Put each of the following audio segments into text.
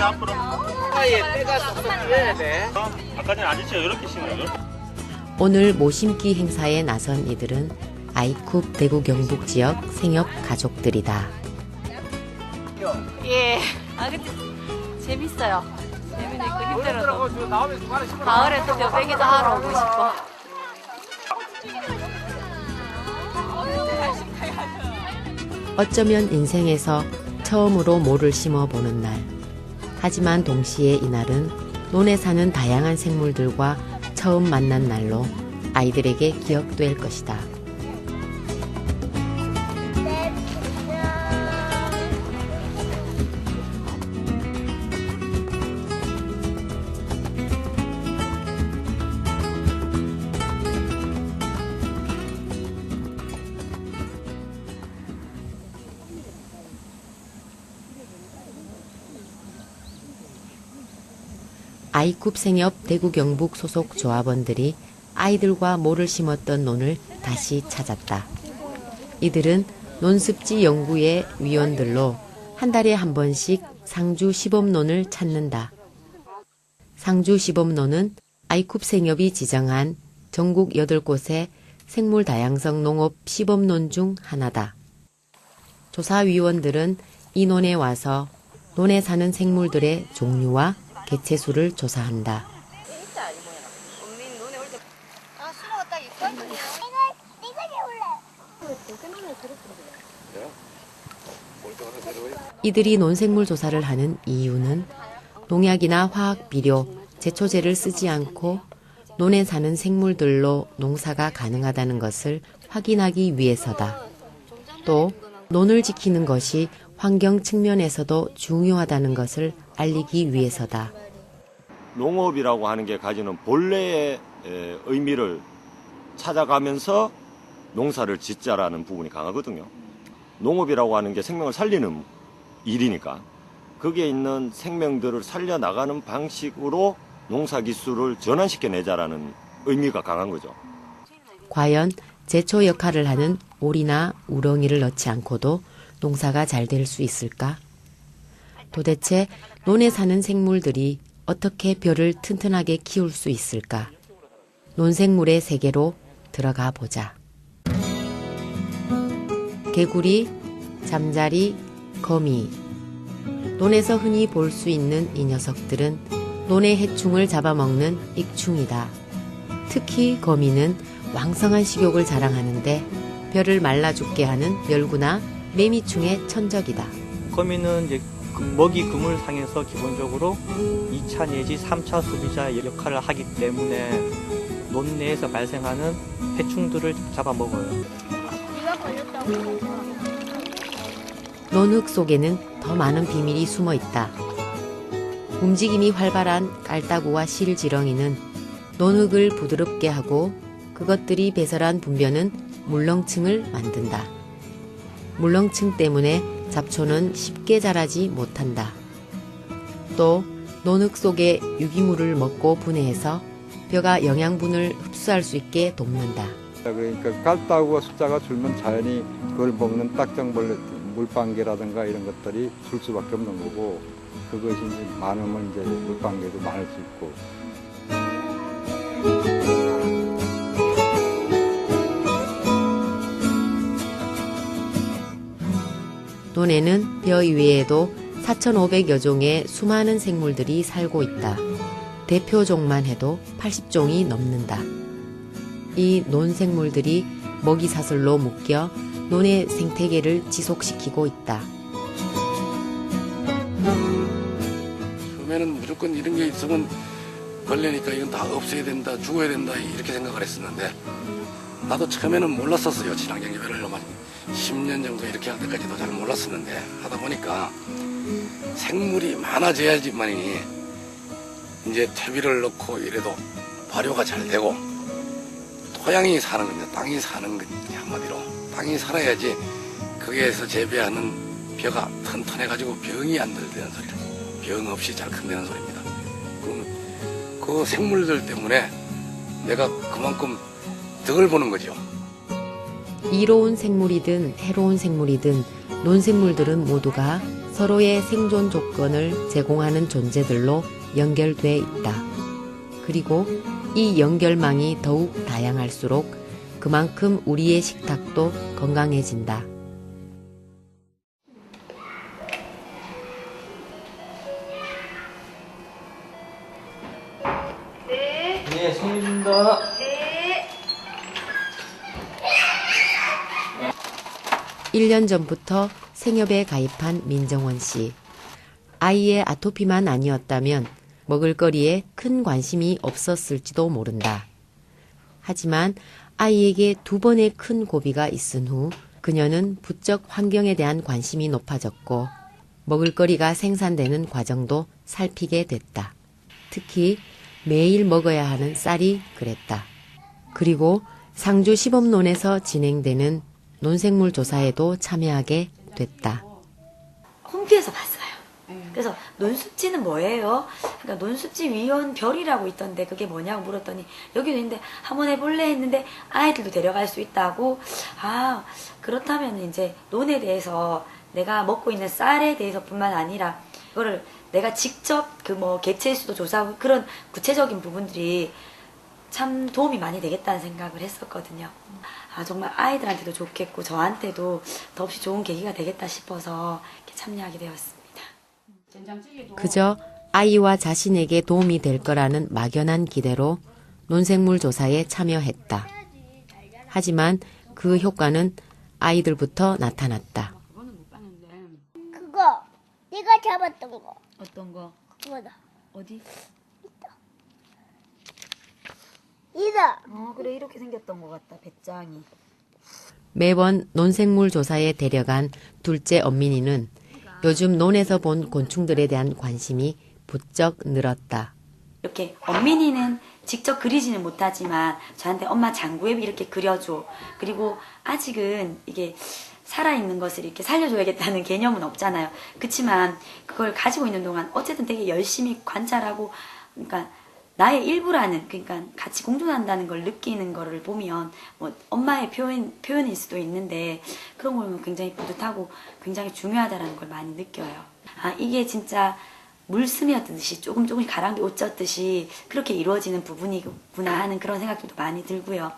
앞으로. 아예 때가 쏙쏙 뛰어야 돼. 아까 전에 아저씨가 이렇게 심어요. 오늘 모심기 행사에 나선 이들은 아이쿱 대구 경북 지역 생협 가족들이다. 예. 아 근데 재밌어요. 재밌고 힘들어도 가을에 또 벼베기도 하러 오고 싶어. 어쩌면 인생에서 처음으로 모를 심어보는 날. 하지만 동시에 이날은 논에 사는 다양한 생물들과 처음 만난 날로 아이들에게 기억될 것이다. 아이쿱 생협 대구 경북 소속 조합원들이 아이들과 모를 심었던 논을 다시 찾았다. 이들은 논습지 연구의 위원들로 한 달에 한 번씩 상주 시범논을 찾는다. 상주 시범논은 아이쿱 생협이 지정한 전국 8곳의 생물 다양성 농업 시범논 중 하나다. 조사위원들은 이 논에 와서 논에 사는 생물들의 종류와 개체수를 조사한다. 이들이 논생물 조사를 하는 이유는 농약이나 화학 비료, 제초제를 쓰지 않고 논에 사는 생물들로 농사가 가능하다는 것을 확인하기 위해서다. 또 논을 지키는 것이 환경 측면에서도 중요하다는 것을 알리기 위해서다. 농업이라고 하는 게 가지는 본래의 의미를 찾아가면서 농사를 짓자라는 부분이 강하거든요. 농업이라고 하는 게 생명을 살리는 일이니까 거기에 있는 생명들을 살려나가는 방식으로 농사기술을 전환시켜내자라는 의미가 강한 거죠. 과연 제초 역할을 하는 오리나 우렁이를 넣지 않고도 농사가 잘 될 수 있을까? 도대체 논에 사는 생물들이 어떻게 벼를 튼튼하게 키울 수 있을까? 논생물의 세계로 들어가 보자. 개구리, 잠자리, 거미. 논에서 흔히 볼 수 있는 이 녀석들은 논의 해충을 잡아먹는 익충이다. 특히 거미는 왕성한 식욕을 자랑하는데 벼를 말라 죽게 하는 멸구나 매미충의 천적이다. 거미는 이제 먹이 그물상에서 기본적으로 2차 내지 3차 소비자 역할을 하기 때문에 논 내에서 발생하는 해충들을 잡아먹어요. 논흙 속에는 더 많은 비밀이 숨어 있다. 움직임이 활발한 깔따구와 실지렁이는 논흙을 부드럽게 하고 그것들이 배설한 분변은 물렁층을 만든다. 물렁층 때문에 잡초는 쉽게 자라지 못한다. 또 논흙 속의 유기물을 먹고 분해해서 벼가 영양분을 흡수할 수 있게 돕는다. 그러니까 깔따구가 숫자가 줄면 자연히 그걸 먹는 딱정벌레, 물방개라든가 이런 것들이 줄 수밖에 없는 거고 그것이 이제 많으면 이제 물방개도 많을 수 있고. 논에는 벼 이외에도 4,500여 종의 수많은 생물들이 살고 있다. 대표종만 해도 80종이 넘는다. 이 논생물들이 먹이사슬로 묶여 논의 생태계를 지속시키고 있다. 처음에는 무조건 이런 게 있으면 벌레니까 이건 다 없애야 된다, 죽어야 된다 이렇게 생각을 했었는데 나도 처음에는 몰랐었어요. 친환경개발을 10년 정도 이렇게 할 때까지도 잘 몰랐었는데 하다 보니까 생물이 많아져야지만이 이제 퇴비를 넣고 이래도 발효가 잘 되고 토양이 사는 겁니다. 땅이 사는 거지 한마디로. 땅이 살아야지 거기에서 재배하는 벼가 튼튼해가지고 병이 안 들다는 소리를. 병 없이 잘 큰다는 소리입니다. 그 생물들 때문에 내가 그만큼 덕을 보는 거죠. 이로운 생물이든 해로운 생물이든 논생물들은 모두가 서로의 생존 조건을 제공하는 존재들로 연결돼 있다. 그리고 이 연결망이 더욱 다양할수록 그만큼 우리의 식탁도 건강해진다. 네, 손님입니다. 1년 전부터 생협에 가입한 민정원 씨. 아이의 아토피만 아니었다면 먹을거리에 큰 관심이 없었을지도 모른다. 하지만 아이에게 2번의 큰 고비가 있은 후 그녀는 부쩍 환경에 대한 관심이 높아졌고 먹을거리가 생산되는 과정도 살피게 됐다. 특히 매일 먹어야 하는 쌀이 그랬다. 그리고 상주 시범론에서 진행되는 논생물 조사에도 참여하게 됐다. 홈피에서 봤어요. 그래서 논습지는 뭐예요? 그러니까 논습지 위원 별이라고 있던데 그게 뭐냐고 물었더니 여기도 있는데 한번 해볼래 했는데 아이들도 데려갈 수 있다고. 아, 그렇다면 이제 논에 대해서 내가 먹고 있는 쌀에 대해서뿐만 아니라 그거를 내가 직접 그 뭐 개체수도 조사하고 그런 구체적인 부분들이 참 도움이 많이 되겠다는 생각을 했었거든요. 아, 정말 아이들한테도 좋겠고 저한테도 더없이 좋은 계기가 되겠다 싶어서 이렇게 참여하게 되었습니다. 그저 아이와 자신에게 도움이 될 거라는 막연한 기대로 논생물 조사에 참여했다. 하지만 그 효과는 아이들부터 나타났다. 그거 네가 잡았던 거. 어떤 거? 그거다. 어디? 이다. 그래, 이렇게 생겼던 것 같다, 배짱이. 매번 논생물 조사에 데려간 둘째 엄민이는 요즘 논에서 본 곤충들에 대한 관심이 부쩍 늘었다. 이렇게 엄민이는 직접 그리지는 못하지만 저한테 엄마 장구앱 이렇게 그려줘. 그리고 아직은 이게 살아있는 것을 이렇게 살려줘야겠다는 개념은 없잖아요. 그치만 그걸 가지고 있는 동안 어쨌든 되게 열심히 관찰하고, 그러니까 나의 일부라는, 그러니까 같이 공존한다는 걸 느끼는 거를 보면 뭐 엄마의 표현일 수도 있는데 그런 걸 보면 굉장히 뿌듯하고 굉장히 중요하다는 걸 많이 느껴요. 아, 이게 진짜 물 스며드듯이 조금씩 가랑비 옷 젖듯이 그렇게 이루어지는 부분이구나 하는 그런 생각들도 많이 들고요.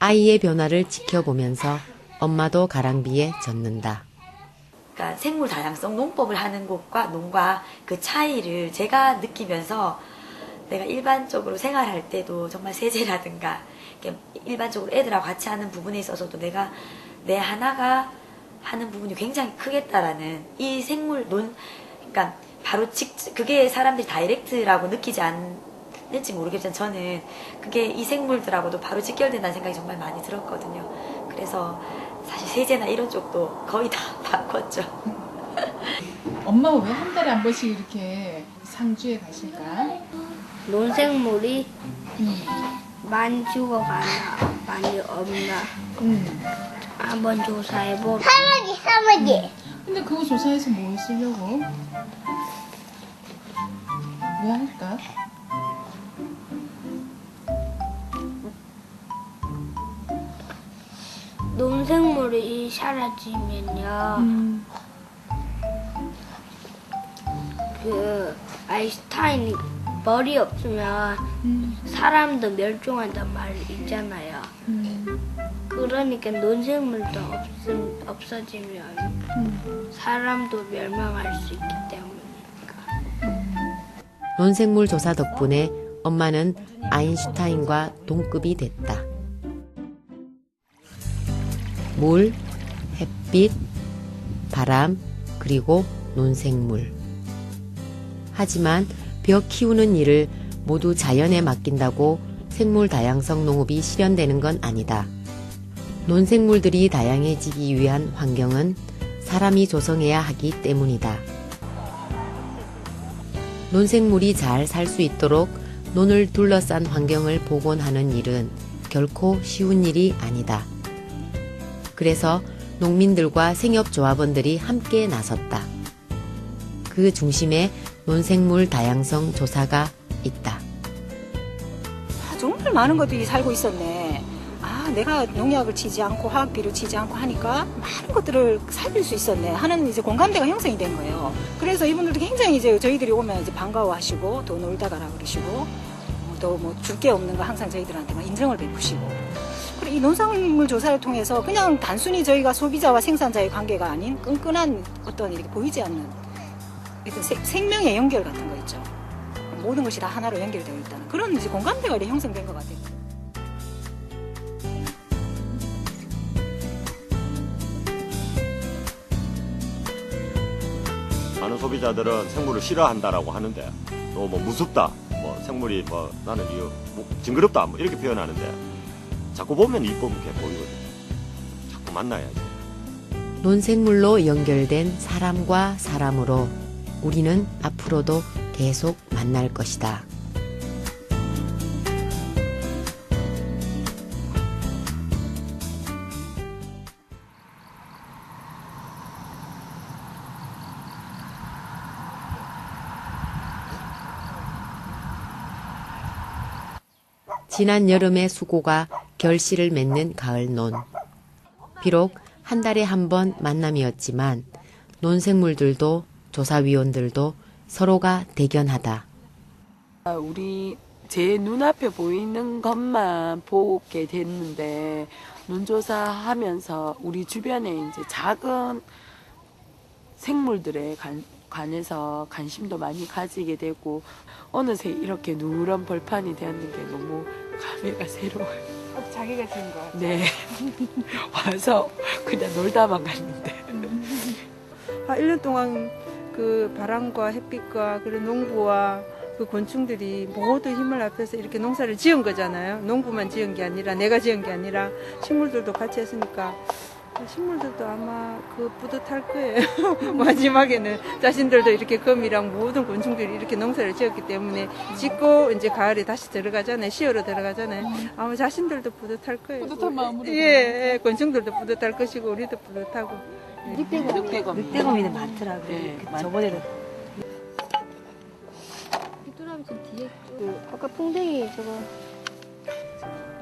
아이의 변화를 지켜보면서 엄마도 가랑비에 젖는다. 그러니까 생물 다양성 농법을 하는 곳과 논과 그 차이를 제가 느끼면서 내가 일반적으로 생활할 때도 정말 세제라든가 일반적으로 애들하고 같이 하는 부분에 있어서도 내가 내 하나가 하는 부분이 굉장히 크겠다라는 이 생물 그러니까 바로 그게 사람들이 다이렉트라고 느끼지 않을지 모르겠지만 저는 그게 이 생물들하고도 바로 직결된다는 생각이 정말 많이 들었거든요. 그래서 사실 세제나 이런 쪽도 거의 다 바꿨죠. 엄마가 왜 한 달에 한 번씩 이렇게 상주에 가실까? 논생물이 많이 죽어가나 많이 없나 한번 조사해보고. 할아버지. 근데 그거 조사해서 뭐 쓰려고? 왜 할까? 논생물이 사라지면요 그 아인슈타인이 머리 없으면 사람도 멸종한단 말 있잖아요. 그러니까 논생물도 없어지면 사람도 멸망할 수 있기 때문이니까. 논생물 조사 덕분에 엄마는 아인슈타인과 동급이 됐다. 물, 햇빛, 바람, 그리고 논생물. 하지만 벼 키우는 일을 모두 자연에 맡긴다고 생물 다양성 농업이 실현되는 건 아니다. 논생물들이 다양해지기 위한 환경은 사람이 조성해야 하기 때문이다. 논생물이 잘 살 수 있도록 논을 둘러싼 환경을 복원하는 일은 결코 쉬운 일이 아니다. 그래서 농민들과 생협조합원들이 함께 나섰다. 그 중심에 논생물 다양성 조사가 있다. 정말 많은 것들이 살고 있었네. 아, 내가 농약을 치지 않고 화학비료 치지 않고 하니까 많은 것들을 살릴 수 있었네 하는 이제 공감대가 형성이 된 거예요. 그래서 이분들도 굉장히 이제 저희들이 오면 이제 반가워하시고 또 놀다 가라 그러시고 또 뭐 줄 게 없는 거 항상 저희들한테 막 인정을 베푸시고. 그리고 이 농산물 조사를 통해서 그냥 단순히 저희가 소비자와 생산자의 관계가 아닌 끈끈한 어떤 이렇게 보이지 않는 생명의 연결 같은 거 있죠. 모든 것이 다 하나로 연결되어 있다는 그런 이제 공감대가 이렇게 형성된 것 같아요. 많은 소비자들은 생물을 싫어한다라고 하는데 또 뭐 무섭다, 뭐 생물이 뭐 나는 이거 뭐 징그럽다 뭐 이렇게 표현하는데 자꾸 보면 이쁘게 보이거든요. 자꾸 만나야지. 논생물로 연결된 사람과 사람으로 우리는 앞으로도 계속 만날 것이다. 지난 여름의 수고가 결실을 맺는 가을논. 비록 한 달에 한 번 만남이었지만 논생물들도 조사위원들도 서로가 대견하다. 제 눈앞에 보이는 것만 보게 됐는데 논조사하면서 우리 주변에 이제 작은 생물들에 관해서 관심도 많이 가지게 되고 어느새 이렇게 누런 벌판이 되었는 게 너무 감회가 새로워요. 자기가 지은 거 같아요. 네. 와서 그냥 놀다만 갔는데. 1년 동안 그 바람과 햇빛과 그런 농부와 그 곤충들이 모두 힘을 합해서 이렇게 농사를 지은 거잖아요. 농부만 지은 게 아니라 내가 지은 게 아니라 식물들도 같이 했으니까 식물들도 아마 그 뿌듯할 거예요. 마지막에는 자신들도 이렇게 거미랑 모든 곤충들이 이렇게 농사를 지었기 때문에 짓고 이제 가을에 다시 들어가잖아요. 시어로 들어가잖아요. 아마 자신들도 뿌듯할 거예요. 뿌듯한 마음으로. 예, 곤충들도 뿌듯할 것이고 우리도 뿌듯하고. 늑대거미는 많더라고요. 네, 저번에는 아까 풍뎅이 저거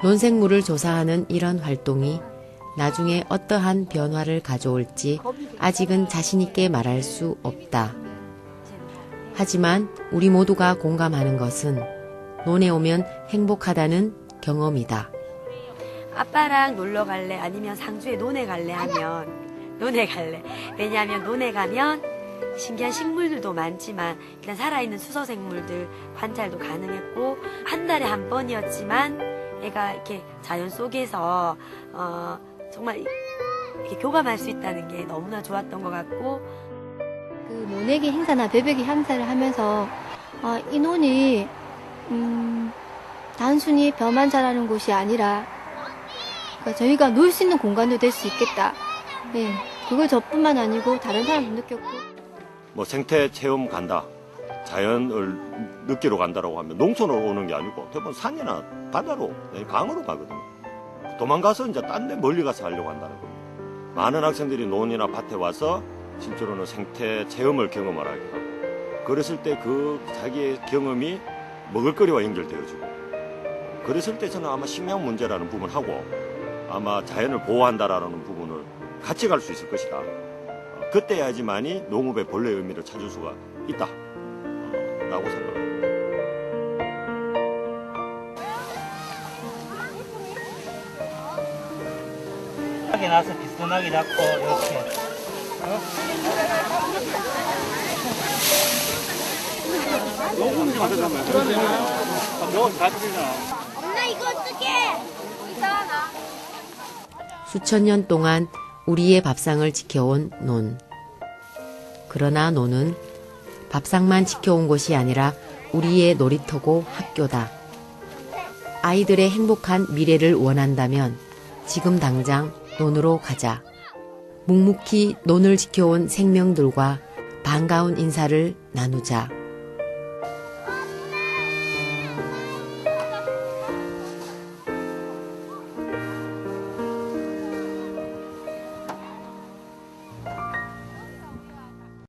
논생물을 조사하는 이런 활동이 나중에 어떠한 변화를 가져올지 아직은 자신 있게 말할 수 없다. 하지만 우리 모두가 공감하는 것은 논에 오면 행복하다는 경험이다. 아빠랑 놀러 갈래 아니면 상주에 논에 갈래 하면 논에 갈래. 왜냐하면 논에 가면 신기한 식물들도 많지만 일단 살아있는 수소생물들 관찰도 가능했고 한 달에 한 번이었지만 애가 이렇게 자연 속에서 정말 이렇게 교감할 수 있다는 게 너무나 좋았던 것 같고 그 모내기 행사나 배배기 행사를 하면서 이 논이 단순히 벼만 자라는 곳이 아니라 그러니까 저희가 놀 수 있는 공간도 될 수 있겠다. 네, 그걸 저뿐만 아니고 다른 사람도 느꼈고. 뭐 생태 체험 간다, 자연을 느끼러 간다라고 하면 농촌으로 오는 게 아니고 대부분 산이나 바다로, 강으로 가거든요. 도망가서 이제 딴 데 멀리 가서 하려고 한다는 겁니다. 많은 학생들이 논이나 밭에 와서 실제로는 생태 체험을 경험을 하게 하고 그랬을 때 그 자기의 경험이 먹을거리와 연결되어지고 그랬을 때 저는 아마 식량 문제라는 부분하고 아마 자연을 보호한다라는 부분을 같이 갈 수 있을 것이다. 그때야지만이 농업의 본래의 의미를 찾을 수가 있다 라고 생각합니다. 하게 나서 비스듬하게 잡고 이렇게 너무 좀 하잖아요. 그러면 너무 다 들리잖아. 엄마 이거 어떡해? 이상하나? 수천 년 동안 우리의 밥상을 지켜온 논. 그러나 논은 밥상만 지켜온 것이 아니라 우리의 놀이터고 학교다. 아이들의 행복한 미래를 원한다면 지금 당장 논으로 가자. 묵묵히 논을 지켜온 생명들과 반가운 인사를 나누자.